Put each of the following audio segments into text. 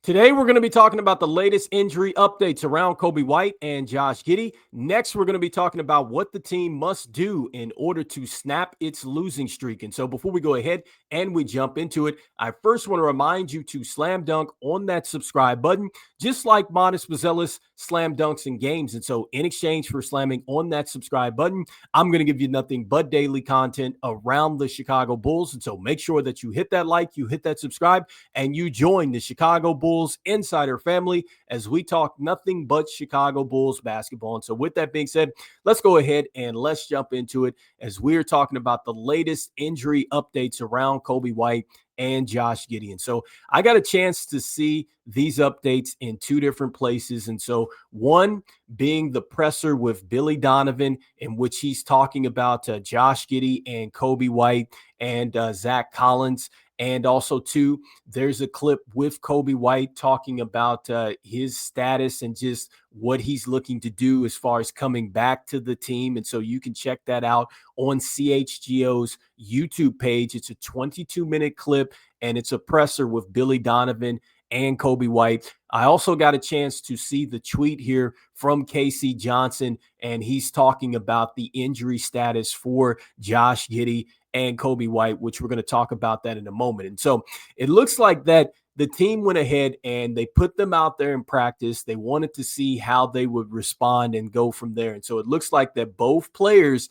Today, we're going to be talking about the latest injury updates around Coby White and Josh Giddey. Next, we're going to be talking about what the team must do in order to snap its losing streak. And so before we go ahead and we jump into it, I first want to remind you to slam dunk on that subscribe button, just like Modest Mazelis slam dunks in games. And so in exchange for slamming on that subscribe button, I'm going to give you nothing but daily content around the Chicago Bulls. And so make sure that you hit that like, you hit that subscribe, and you join the Chicago Bulls Insider family as we talk nothing but Chicago Bulls basketball. And so with that being said, let's go ahead and let's jump into it as we're talking about the latest injury updates around Coby White and Josh Giddey. And so I got a chance to see these updates in two different places. And so one being the presser with Billy Donovan, in which he's talking about Josh Giddey and Coby White and Zach Collins. And also, too, there's a clip with Coby White talking about his status and just what he's looking to do as far as coming back to the team. And so you can check that out on CHGO's YouTube page. It's a 22-minute clip, and it's a presser with Billy Donovan and Coby White. I also got a chance to see the tweet here from Casey Johnson, and he's talking about the injury status for Josh Giddey and Coby White, which we're going to talk about that in a moment. And so it looks like that the team went ahead and they put them out there in practice. They wanted to see how they would respond and go from there. And so it looks like that both players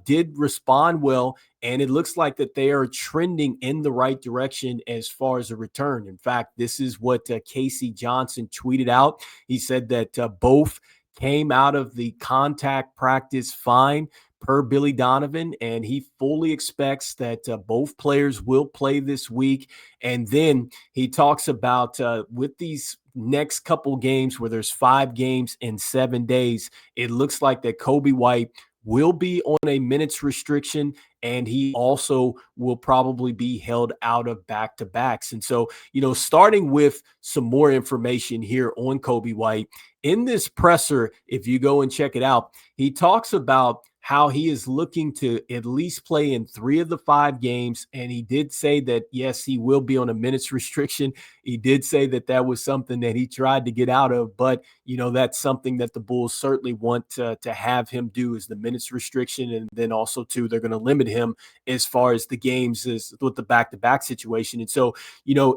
did respond well, and it looks like that they are trending in the right direction as far as a return. In fact, this is what Casey Johnson tweeted out. He said that both came out of the contact practice fine, per Billy Donovan, and he fully expects that both players will play this week. And then he talks about with these next couple games where there's 5 games in 7 days, it looks like that Coby White will be on a minutes restriction, and he also will probably be held out of back-to-backs. And so, starting with some more information here on Coby White, in this presser, if you go and check it out, he talks about how he is looking to at least play in 3 of the 5 games. And he did say that, yes, he will be on a minutes restriction. He did say that that was something that he tried to get out of, but, that's something that the Bulls certainly want to have him do, is the minutes restriction. And then also, too, they're going to limit him as far as the games is with the back-to-back situation. And so,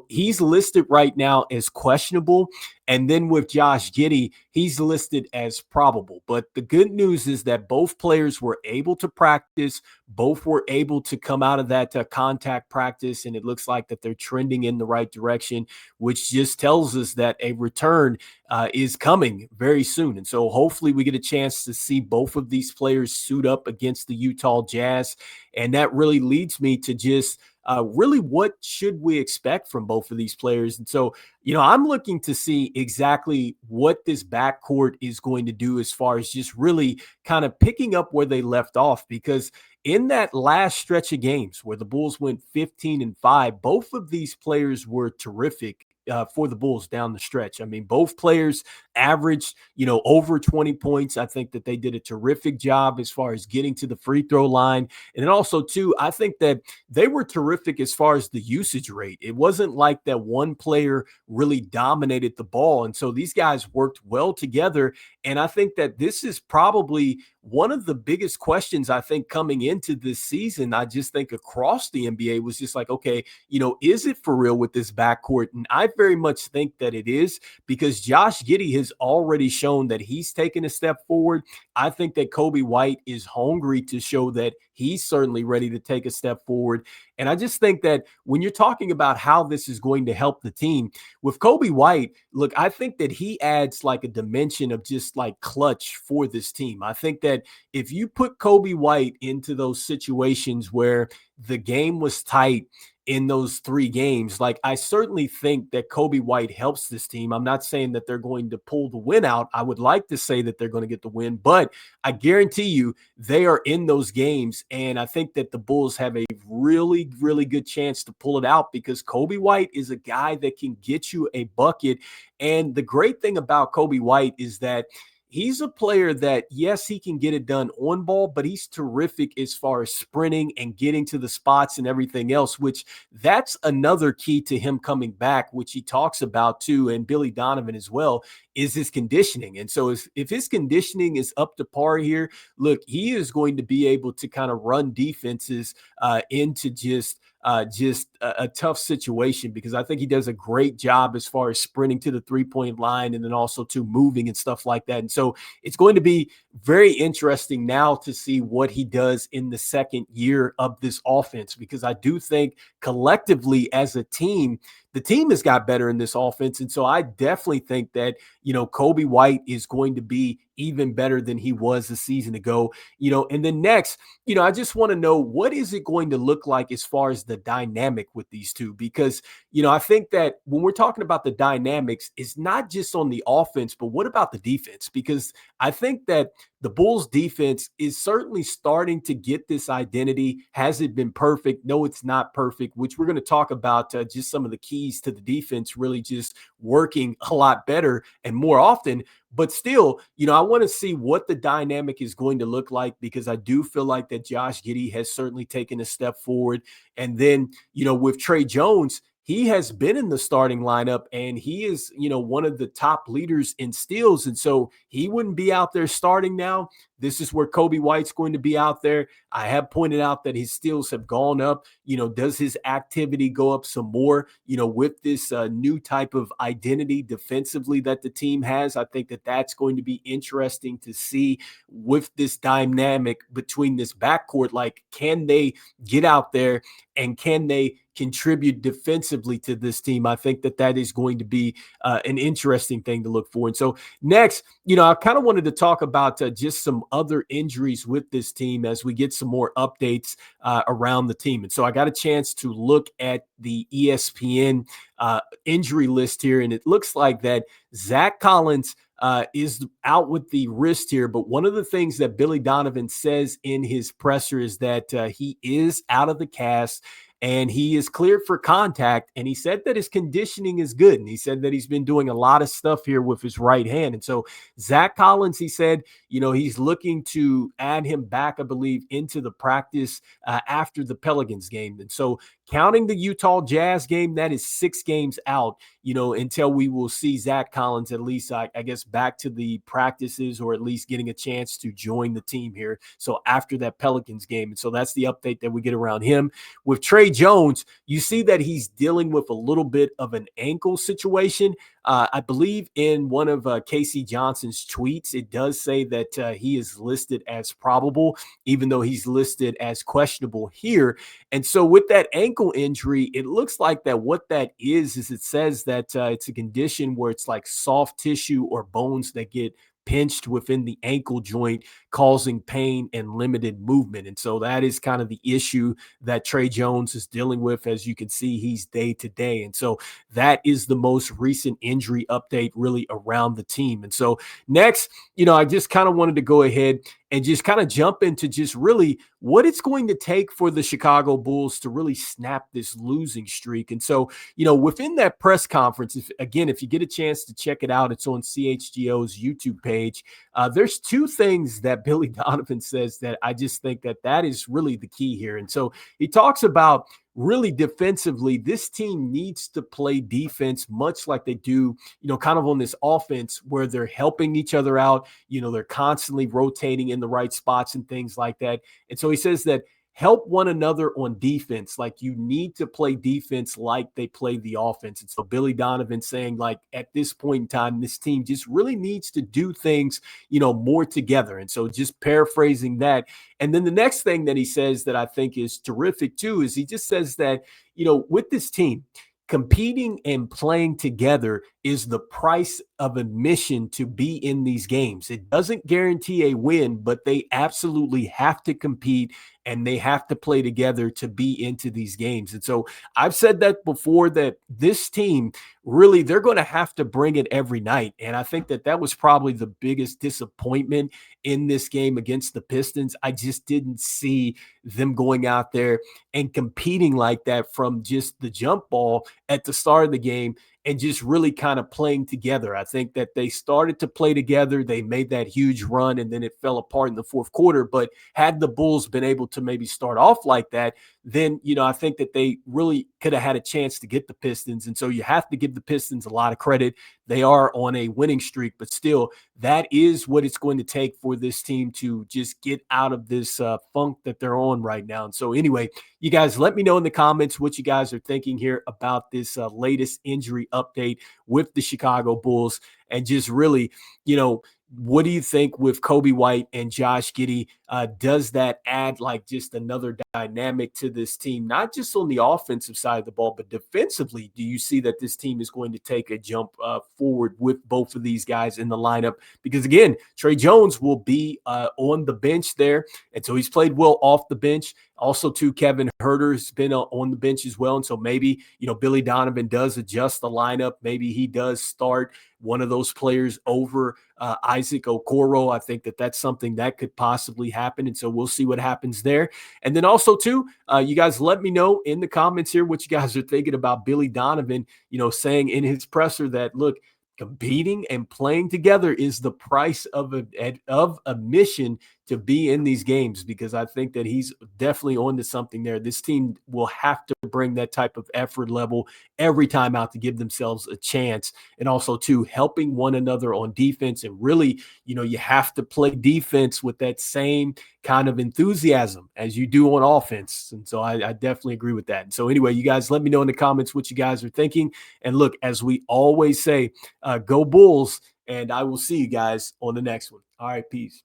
he's listed right now as questionable. And then with Josh Giddey, he's listed as probable. But the good news is that both players were able to practice. Both were able to come out of that contact practice, and it looks like that they're trending in the right direction, which just tells us that a return is coming very soon. And so hopefully we get a chance to see both of these players suit up against the Utah Jazz. And that really leads me to just really what should we expect from both of these players. And so, I'm looking to see exactly what this backcourt is going to do as far as just really kind of picking up where they left off, because in that last stretch of games where the Bulls went 15-5, both of these players were terrific for the Bulls down the stretch. I mean, both players averaged, over 20 points. I think that they did a terrific job as far as getting to the free throw line. And then also, too, I think that they were terrific as far as the usage rate. It wasn't like that one player really dominated the ball. And so these guys worked well together. And I think that this is probably one of the biggest questions, I think, coming into this season. I just think across the NBA was just like, okay, is it for real with this backcourt? And I very much think that it is, because Josh Giddey has already shown that he's taken a step forward. I think that Coby White is hungry to show that he's certainly ready to take a step forward. And I just think that when you're talking about how this is going to help the team with Coby White, look, I think that he adds like a dimension of just like clutch for this team. I think that if you put Coby White into those situations where the game was tight in those 3 games, like, I certainly think that Coby White helps this team. I'm not saying that they're going to pull the win out. I would like to say that they're going to get the win, but I guarantee you they are in those games. And I think that the Bulls have a really, really good chance to pull it out, because Coby White is a guy that can get you a bucket. And the great thing about Coby White is that he's a player that, yes, he can get it done on ball, but he's terrific as far as sprinting and getting to the spots and everything else, which that's another key to him coming back, which he talks about too, and Billy Donovan as well, is his conditioning. And so if his conditioning is up to par here, look, he is going to be able to kind of run defenses into just a tough situation, because I think he does a great job as far as sprinting to the 3-point line and then also to moving and stuff like that. And so it's going to be very interesting now to see what he does in the second year of this offense, because I do think collectively as a team, the team has got better in this offense. And so I definitely think that, Coby White is going to be even better than he was a season ago, and then next, I just want to know, what is it going to look like as far as the dynamic with these two? Because, I think that when we're talking about the dynamics, it's not just on the offense, but what about the defense? Because I think that the Bulls defense is certainly starting to get this identity. Has it been perfect? No, it's not perfect, which we're going to talk about just some of the keys to the defense really just working a lot better and more often. But still, I want to see what the dynamic is going to look like, because I do feel like that Josh Giddey has certainly taken a step forward. And then, with Trey Jones, he has been in the starting lineup and he is, one of the top leaders in steals. And so he wouldn't be out there starting now. This is where Coby White's going to be out there. I have pointed out that his steals have gone up. Does his activity go up some more, with this new type of identity defensively that the team has? I think that that's going to be interesting to see with this dynamic between this backcourt. Like, can they get out there and can they contribute defensively to this team? I think that that is going to be an interesting thing to look for. And so next, I kind of wanted to talk about just some other injuries with this team as we get some more updates around the team. And so I got a chance to look at the ESPN injury list here, and it looks like that Zach Collins is out with the wrist here. But one of the things that Billy Donovan says in his presser is that he is out of the cast and he is cleared for contact. And he said that his conditioning is good. And he said that he's been doing a lot of stuff here with his right hand. And so Zach Collins, he said, he's looking to add him back, I believe, into the practice after the Pelicans game. And so counting the Utah Jazz game, that is 6 games out, until we will see Zach Collins, at least, I guess, back to the practices, or at least getting a chance to join the team here. So after that Pelicans game. And so that's the update that we get around him. With Trey Jones, you see that he's dealing with a little bit of an ankle situation. I believe in one of Casey Johnson's tweets, it does say that he is listed as probable, even though he's listed as questionable here. And so with that ankle injury, it looks like that what that is it says that it's a condition where it's like soft tissue or bones that get pinched within the ankle joint, causing pain and limited movement. And so that is kind of the issue that Trey Jones is dealing with. As you can see, he's day to day. And so that is the most recent injury update really around the team. And so next, I just kind of wanted to go ahead and just kind of jump into just really what it's going to take for the Chicago Bulls to really snap this losing streak. And so, within that press conference, if you get a chance to check it out, it's on CHGO's YouTube page. There's 2 things that Billy Donovan says that I just think that is really the key here. And so he talks about really defensively, this team needs to play defense much like they do, kind of on this offense where they're helping each other out. They're constantly rotating in the right spots and things like that. And so he says that help one another on defense. Like, you need to play defense like they play the offense. And so Billy Donovan saying, like, at this point in time, this team just really needs to do things, more together. And so just paraphrasing that. And then the next thing that he says that I think is terrific too, is he just says that, with this team, competing and playing together is the price of admission to be in these games. It doesn't guarantee a win, but they absolutely have to compete and they have to play together to be into these games. And so I've said that before, that this team really, they're going to have to bring it every night. And I think that was probably the biggest disappointment in this game against the Pistons. I just didn't see them going out there and competing like that from just the jump ball at the start of the game. and just really kind of playing together. I think that they started to play together. They made that huge run and then it fell apart in the fourth quarter. But had the Bulls been able to maybe start off like that, then, I think that they really could have had a chance to get the Pistons. And so you have to give the Pistons a lot of credit. They are on a winning streak, but still, that is what it's going to take for this team to just get out of this funk that they're on right now. And so anyway, you guys let me know in the comments what you guys are thinking here about this latest injury update with the Chicago Bulls, and just really, what do you think with Coby White and Josh Giddey? Does that add like just another dynamic to this team, not just on the offensive side of the ball, but defensively? Do you see that this team is going to take a jump forward with both of these guys in the lineup? Because again, Trey Jones will be on the bench there, and so he's played well off the bench. Also, too, Kevin Huerter's been on the bench as well, and so maybe Billy Donovan does adjust the lineup. Maybe he does start one of those players over Isaac Okoro. I think that that's something that could possibly happen, and so we'll see what happens there. And then also, too, you guys let me know in the comments here what you guys are thinking about Billy Donovan, saying in his presser that, look, competing and playing together is the price of admission to be in these games, because I think that he's definitely on to something there. This team will have to bring that type of effort level every time out to give themselves a chance. And also, too, helping one another on defense. And really, you have to play defense with that same kind of enthusiasm as you do on offense. And so I definitely agree with that. And so anyway, you guys let me know in the comments what you guys are thinking. And look, as we always say, go Bulls, and I will see you guys on the next one. All right, peace.